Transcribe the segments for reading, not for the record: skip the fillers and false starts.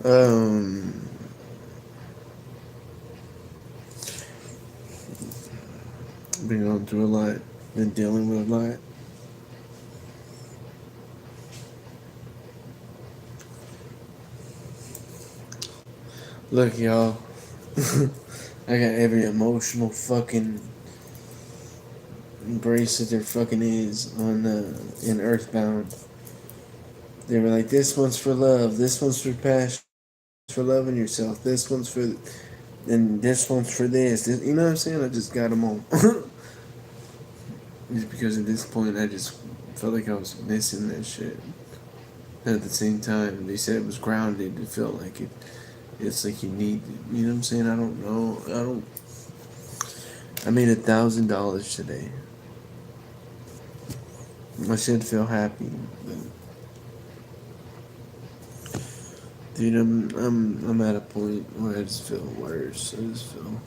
Um, been going through a lot, been dealing with a lot. Look, y'all, I got every emotional fucking bracelet there fucking is on in Earthbound. They were like, this one's for love, this one's for passion, for loving yourself, this one's for, and this one's for this. You know what I'm saying? I just got them all. Just because at this point I just felt like I was missing that shit. And at the same time, they said it was grounded. It felt like it. It's like you need. You know what I'm saying? I don't know. I don't. I made $1,000 today. I should feel happy, but dude, I'm at a point where I just feel worse. I just feel.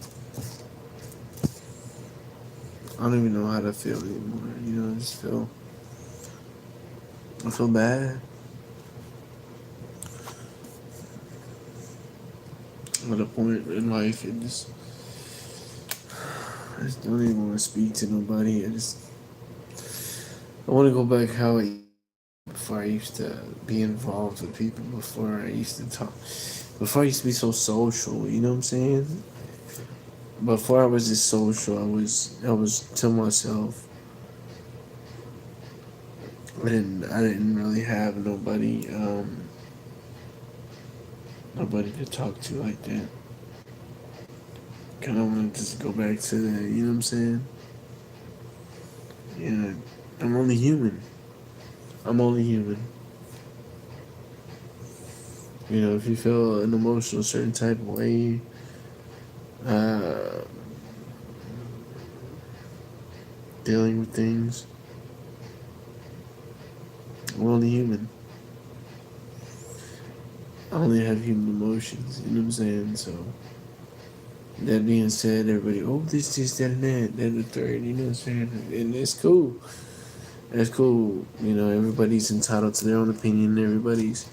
I don't even know how to feel anymore. You know, I just feel. I feel bad. At a point in life, it just. I just don't even want to speak to nobody. I want to go back how I before I used to be involved with people. Before I used to talk. Before I used to be so social. You know what I'm saying? Before I was just social, I was to myself. I didn't really have nobody to talk to like that. Kind of want to just go back to that. You know what I'm saying? Yeah, I'm only human. I'm only human. You know, if you feel an emotional certain type of way, uh, dealing with things, I'm only human. I only have human emotions. You know what I'm saying? So that being said, everybody, oh, this, that, and that, the third. You know what I'm saying? And it's cool. That's cool. You know, everybody's entitled to their own opinion. Everybody's,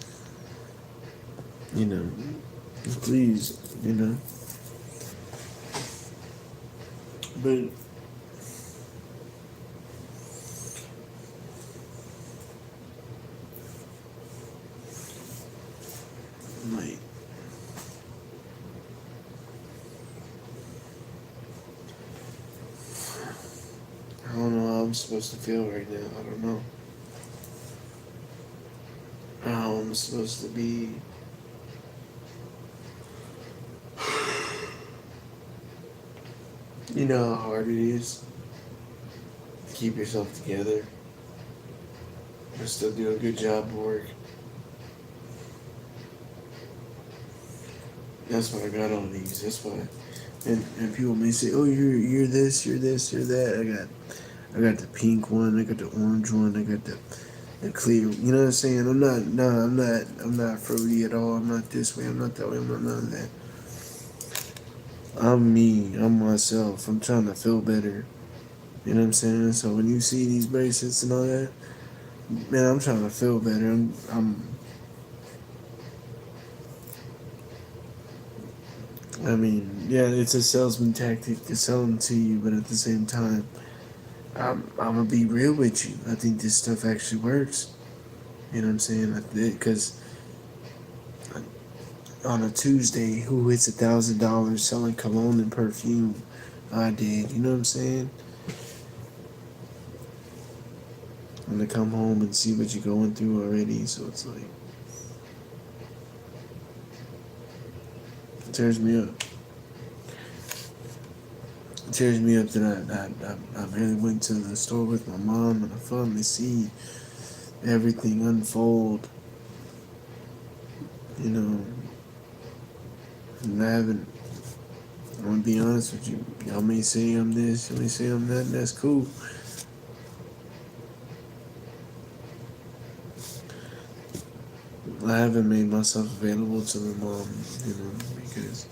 you know, please, you know. But like, I don't know how I'm supposed to feel right now. I don't know how I'm supposed to be. You know how hard it is to keep yourself together and still do a good job of work. That's why I got all these. That's why. And people may say, "Oh, you're this, you're this, you're that." I got the pink one. I got the orange one. I got the clear. You know what I'm saying? I'm not. No, I'm not. I'm not fruity at all. I'm not this way. I'm not that way. I'm not none of that. I'm me. I'm myself. I'm trying to feel better. You know what I'm saying? So when you see these bracelets and all that, man, I'm trying to feel better. I mean, yeah, it's a salesman tactic to sell them to you, but at the same time, I'm gonna be real with you. I think this stuff actually works. You know what I'm saying? Because on a Tuesday, who hits $1,000 selling cologne and perfume? I did. You know what I'm saying? I'm gonna come home and see what you're going through already. So it's like, it tears me up. It tears me up that I really went to the store with my mom and I finally see everything unfold. You know, and I haven't. I'm gonna be honest with you. Y'all may say I'm this, y'all may say I'm that, and that's cool. I haven't made myself available to my mom, you know, because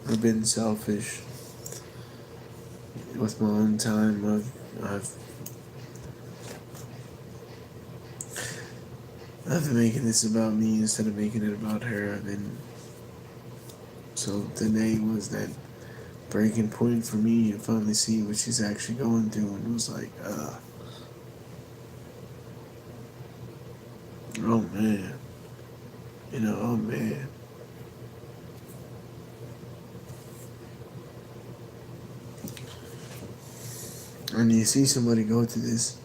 I've been selfish with my own time. I've I've been making this about me instead of making it about her. I've been so today was that breaking point for me and finally see what she's actually going through, and it was like, oh man, oh man. And you see somebody go through this,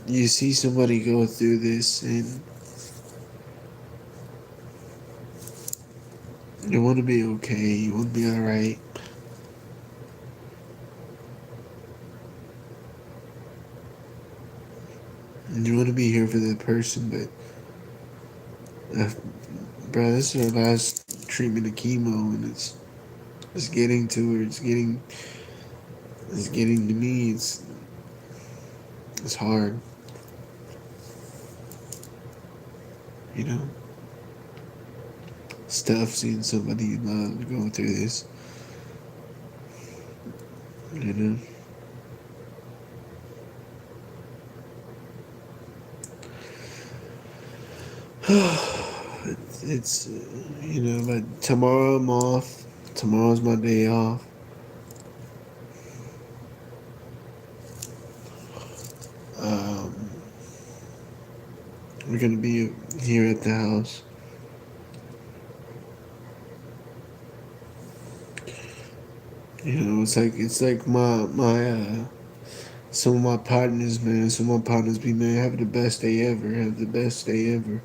you see somebody go through this, and you want to be okay, you want to be alright, and you want to be here for that person, but, bro, this is her last treatment of chemo, and it's getting to her, it's getting to me, it's hard, you know? It's tough seeing somebody you love go through this, you know? It's but tomorrow I'm off. Tomorrow's my day off. Um, we're gonna be here at the house. It's like my some of my partners, man. Some of my partners be, man, have the best day ever. Have the best day ever.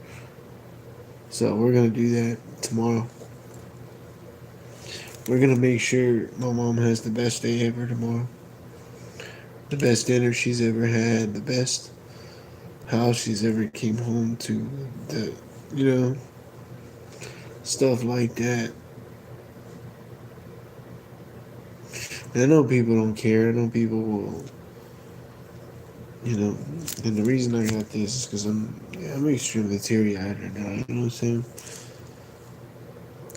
So we're gonna do that tomorrow. We're gonna make sure my mom has the best day ever tomorrow. The best dinner she's ever had. The best house she's ever came home to. The you know stuff like that. And I know people don't care. I know people will, And the reason I got this is because I'm extremely teary-eyed right now. You know what I'm saying?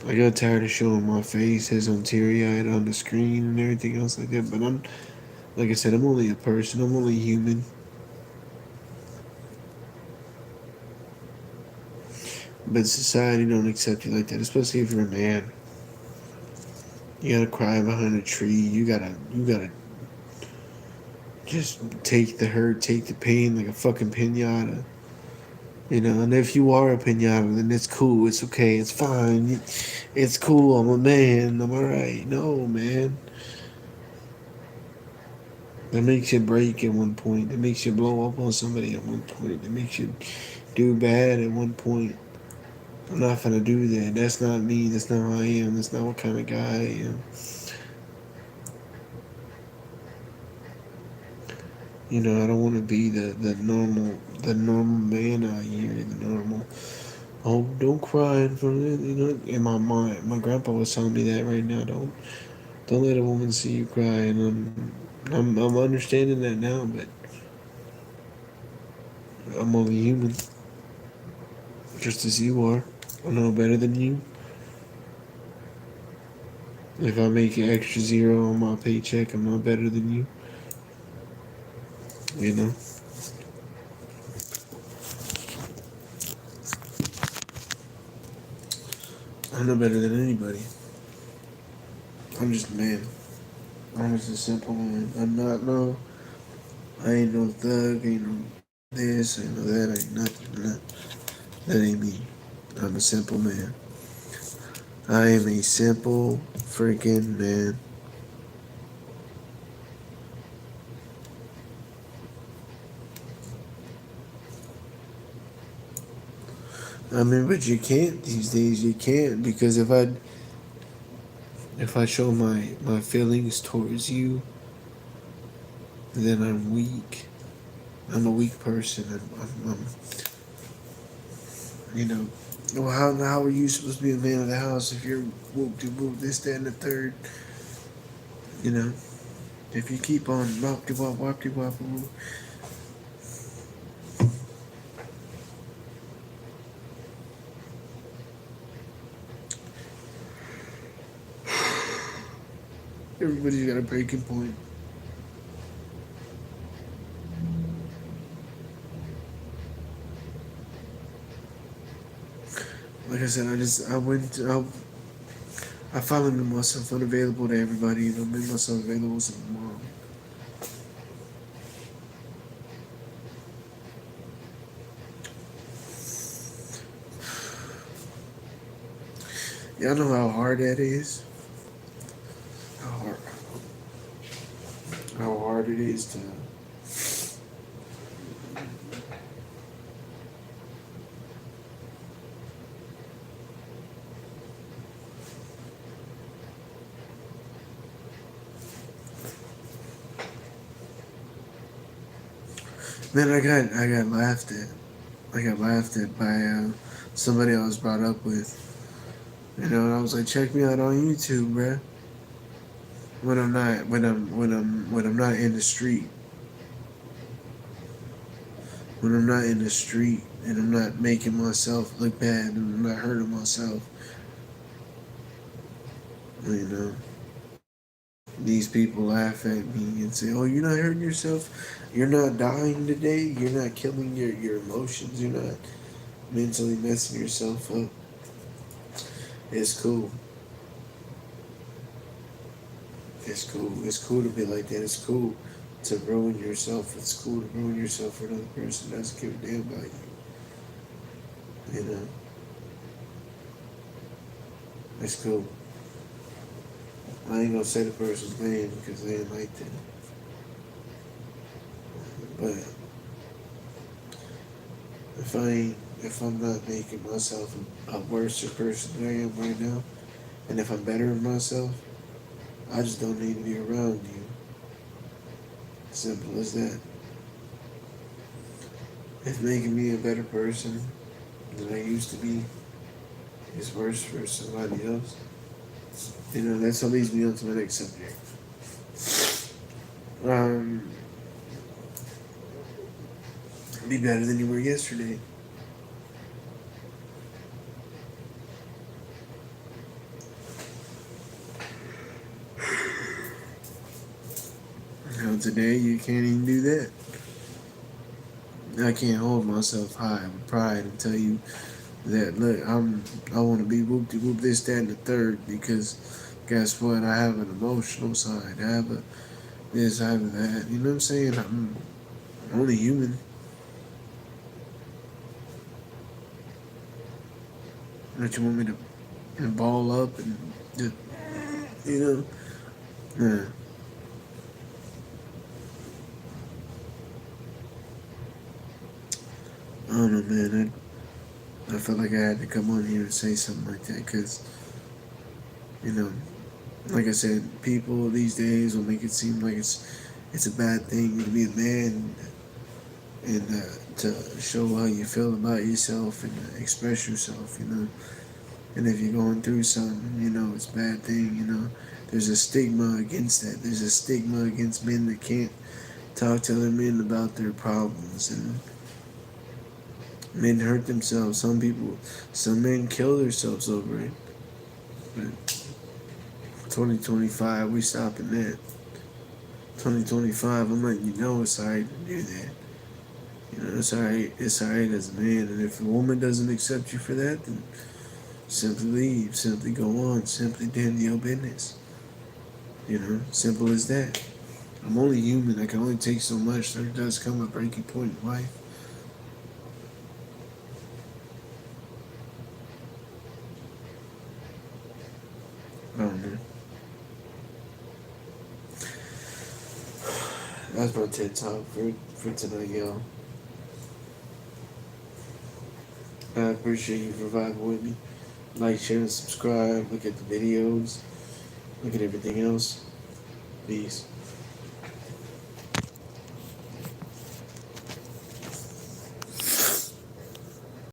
I got tired of showing my face as I'm teary-eyed on the screen and everything else like that. But like I said, I'm only a person. I'm only human. But society don't accept you like that, especially if you're a man. You gotta cry behind a tree. You gotta just take the hurt, take the pain like a fucking pinata. And if you are a pinata, then it's cool. It's okay. It's fine. It's cool. I'm a man. I'm alright. No, man. That makes you break at one point. That makes you blow up on somebody at one point. That makes you do bad at one point. I'm not gonna do that. That's not me. That's not who I am. That's not what kind of guy I am. I don't want to be the normal man out here. The normal. Oh, don't cry in front of it. In my mind, my grandpa was telling me that right now. Don't let a woman see you cry. And I'm understanding that now, but I'm only human, just as you are. I'm no better than you. If I make an extra zero on my paycheck, I'm not better than you. You know, I'm no better than anybody. I'm just a man. I'm just a simple man. I'm not no. I ain't no thug. Ain't no this. Ain't no that. Ain't nothing. That ain't me. I'm a simple man. I am a simple freaking man. I mean, but you can't these days. You can't because if I show my feelings towards you, then I'm weak. I'm a weak person. You know, well, how are you supposed to be a man of the house if you're whoop de whoop this, that, and the third? You know, if you keep on wop de wop whoop. Everybody's got a breaking point. Like I said, I finally made myself unavailable to everybody. You know, made myself available to my mom. Y'all know how hard that is. How hard, how hard it is to. Man, I got laughed at. I got laughed at by somebody I was brought up with. You know, and I was like, check me out on YouTube, bruh. When I'm not in the street. When I'm not in the street and I'm not making myself look bad and I'm not hurting myself. You know, these people laugh at me and say, "Oh, you're not hurting yourself. You're not dying today. You're not killing your emotions. You're not mentally messing yourself up." It's cool. It's cool. It's cool to be like that. It's cool to ruin yourself. It's cool to ruin yourself for another person that doesn't give a damn about you. You know, it's cool. I ain't gonna say the person's name because they ain't like that. But if I'm not making myself a worse person than I am right now, and if I'm better than myself, I just don't need to be around you. Simple as that. If making me a better person than I used to be is worse for somebody else, you know, that's what leads me on to the next subject. Um, be better than you were yesterday. You know, today you can't even do that. I can't hold myself high with pride and tell you that look, I want to be whoop de whoop this, that, and the third because guess what? I have an emotional side. I have a this, I have that. You know what I'm saying? I'm only human. Don't you want me to ball up and just, you know? Yeah. I don't know, man. I felt like I had to come on here and say something like that because, you know, like I said, people these days will make it seem like it's a bad thing to be a man and to show how you feel about yourself and express yourself, you know. And if you're going through something, you know, it's a bad thing, you know. There's a stigma against that. There's a stigma against men that can't talk to other men about their problems. And men hurt themselves. Some men kill themselves over it. But 2025, we stopping that. 2025, I'm letting you know it's alright to do that. You know, it's alright. It's alright as a man. And if a woman doesn't accept you for that, then simply leave. Simply go on. Simply tend to your business. You know, simple as that. I'm only human. I can only take so much. There does come a breaking point in life. I don't know. That's my TED talk for tonight, y'all. I appreciate you for vibing with me. Like, share, and subscribe. Look at the videos. Look at everything else. Peace.